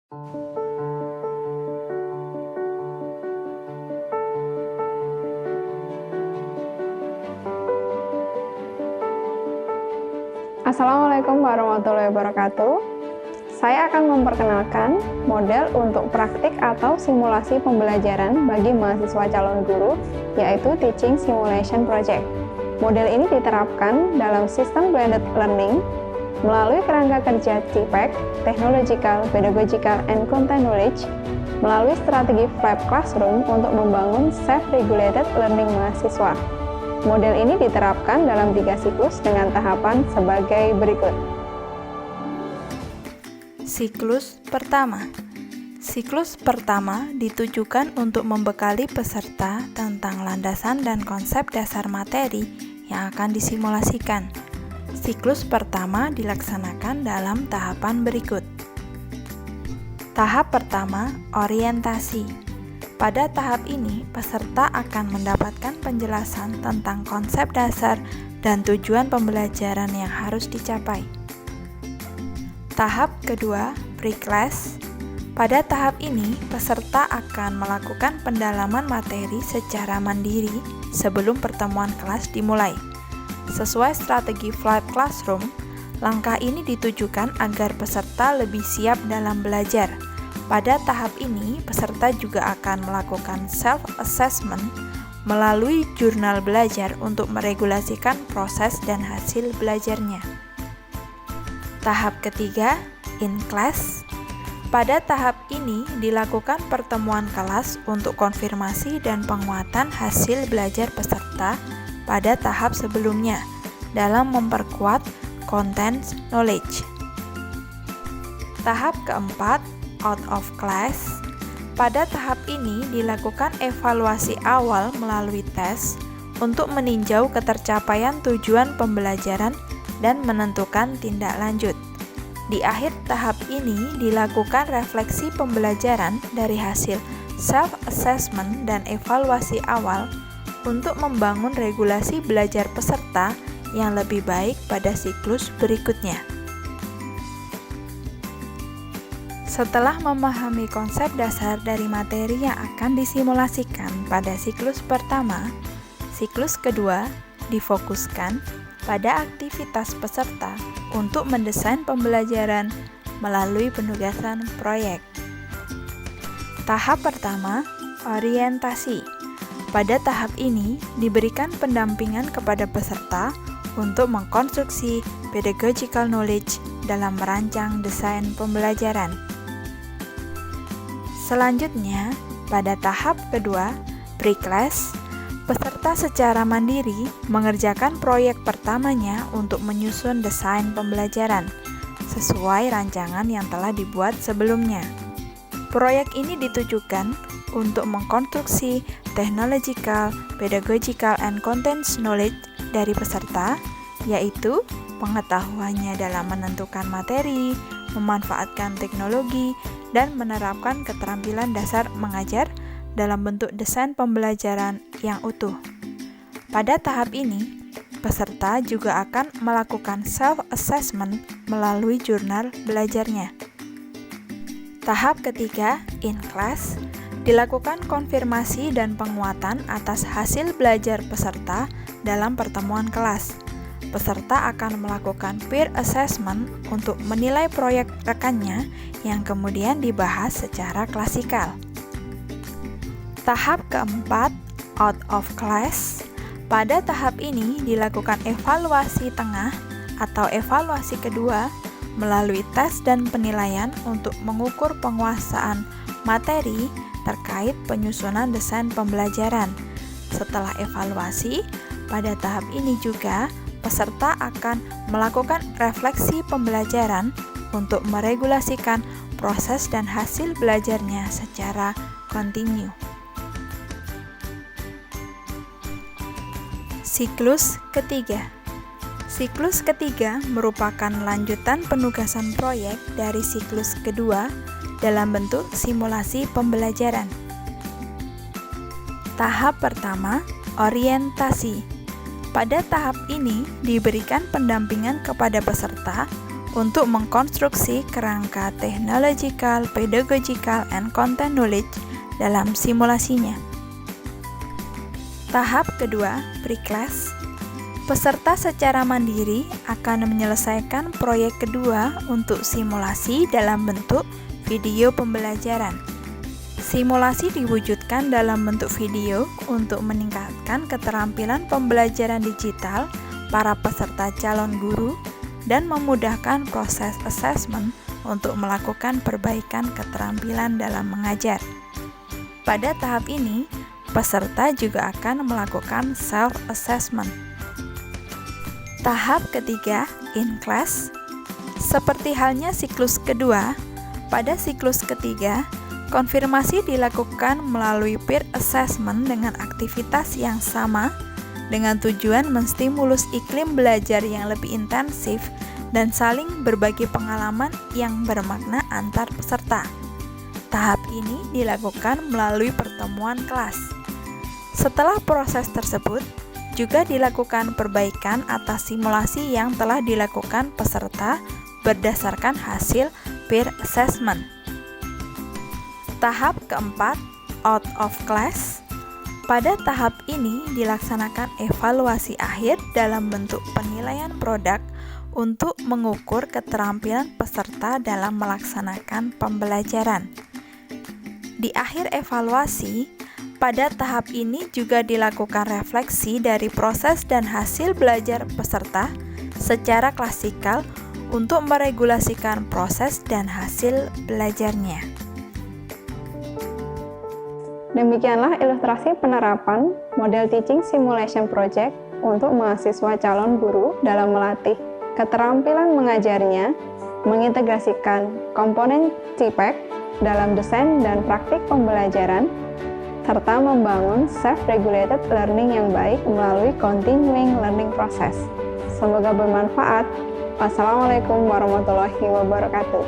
Assalamualaikum warahmatullahi wabarakatuh. Saya akan memperkenalkan model untuk praktik atau simulasi pembelajaran bagi mahasiswa calon guru, yaitu Teaching Simulation Project. Model ini diterapkan dalam sistem blended learning melalui kerangka kerja TPEC, Technological, Pedagogical, and Content Knowledge, melalui strategi Flipped Classroom untuk membangun self-regulated learning mahasiswa. Model ini diterapkan dalam 3 siklus dengan tahapan sebagai berikut. Siklus pertama. Siklus pertama ditujukan untuk membekali peserta tentang landasan dan konsep dasar materi yang akan disimulasikan. Siklus pertama dilaksanakan dalam tahapan berikut. Tahap pertama, orientasi. Pada tahap ini, peserta akan mendapatkan penjelasan tentang konsep dasar dan tujuan pembelajaran yang harus dicapai. Tahap kedua, pre-class. Pada tahap ini, peserta akan melakukan pendalaman materi secara mandiri sebelum pertemuan kelas dimulai. Sesuai strategi Flipped Classroom, langkah ini ditujukan agar peserta lebih siap dalam belajar. Pada tahap ini, peserta juga akan melakukan self-assessment melalui jurnal belajar untuk meregulasikan proses dan hasil belajarnya. Tahap ketiga, in class. Pada tahap ini dilakukan pertemuan kelas untuk konfirmasi dan penguatan hasil belajar peserta pada tahap sebelumnya dalam memperkuat content knowledge. Tahap keempat, out of class. Pada tahap ini dilakukan evaluasi awal melalui tes untuk meninjau ketercapaian tujuan pembelajaran dan menentukan tindak lanjut. Di akhir tahap ini dilakukan refleksi pembelajaran dari hasil self-assessment dan evaluasi awal untuk membangun regulasi belajar peserta yang lebih baik pada siklus berikutnya. Setelah memahami konsep dasar dari materi yang akan disimulasikan pada siklus pertama, siklus kedua difokuskan pada aktivitas peserta untuk mendesain pembelajaran melalui penugasan proyek. Tahap pertama, orientasi. Pada tahap ini diberikan pendampingan kepada peserta untuk mengkonstruksi pedagogical knowledge dalam merancang desain pembelajaran. Selanjutnya, pada tahap kedua, pre-class, peserta secara mandiri mengerjakan proyek pertamanya untuk menyusun desain pembelajaran sesuai rancangan yang telah dibuat sebelumnya. Proyek ini ditujukan untuk mengkonstruksi technological, pedagogical, and content knowledge dari peserta, yaitu pengetahuannya dalam menentukan materi, memanfaatkan teknologi, dan menerapkan keterampilan dasar mengajar dalam bentuk desain pembelajaran yang utuh. Pada tahap ini, peserta juga akan melakukan self-assessment melalui jurnal belajarnya. Tahap ketiga, in class, dilakukan konfirmasi dan penguatan atas hasil belajar peserta dalam pertemuan kelas. Peserta akan melakukan peer assessment untuk menilai proyek rekannya yang kemudian dibahas secara klasikal. Tahap keempat, out of class. Pada tahap ini dilakukan evaluasi tengah atau evaluasi kedua melalui tes dan penilaian untuk mengukur penguasaan materi terkait penyusunan desain pembelajaran. Setelah evaluasi, pada tahap ini juga peserta akan melakukan refleksi pembelajaran untuk meregulasikan proses dan hasil belajarnya secara kontinu. Siklus ketiga. Siklus ketiga merupakan lanjutan penugasan proyek dari siklus kedua dalam bentuk simulasi pembelajaran. Tahap pertama, orientasi. Pada tahap ini diberikan pendampingan kepada peserta untuk mengkonstruksi kerangka technological, pedagogical, and content knowledge dalam simulasinya. Tahap kedua, pre-class. Peserta secara mandiri akan menyelesaikan proyek kedua untuk simulasi dalam bentuk video pembelajaran. Simulasi diwujudkan dalam bentuk video untuk meningkatkan keterampilan pembelajaran digital para peserta calon guru dan memudahkan proses assessment untuk melakukan perbaikan keterampilan dalam mengajar. Pada tahap ini, peserta juga akan melakukan self-assessment. Tahap ketiga, in-class. Seperti halnya siklus kedua, pada siklus ketiga, konfirmasi dilakukan melalui peer assessment dengan aktivitas yang sama dengan tujuan menstimulus iklim belajar yang lebih intensif dan saling berbagi pengalaman yang bermakna antar peserta. Tahap ini dilakukan melalui pertemuan kelas. Setelah proses tersebut, juga dilakukan perbaikan atas simulasi yang telah dilakukan peserta berdasarkan hasil peer assessment. Tahap keempat, out of class. Pada tahap ini dilaksanakan evaluasi akhir dalam bentuk penilaian produk untuk mengukur keterampilan peserta dalam melaksanakan pembelajaran. Di akhir evaluasi, pada tahap ini juga dilakukan refleksi dari proses dan hasil belajar peserta secara klasikal untuk meregulasikan proses dan hasil belajarnya. Demikianlah ilustrasi penerapan model teaching simulation project untuk mahasiswa calon guru dalam melatih keterampilan mengajarnya, mengintegrasikan komponen CPEC dalam desain dan praktik pembelajaran, serta membangun self-regulated learning yang baik melalui continuing learning process. Semoga bermanfaat. Wassalamualaikum warahmatullahi wabarakatuh.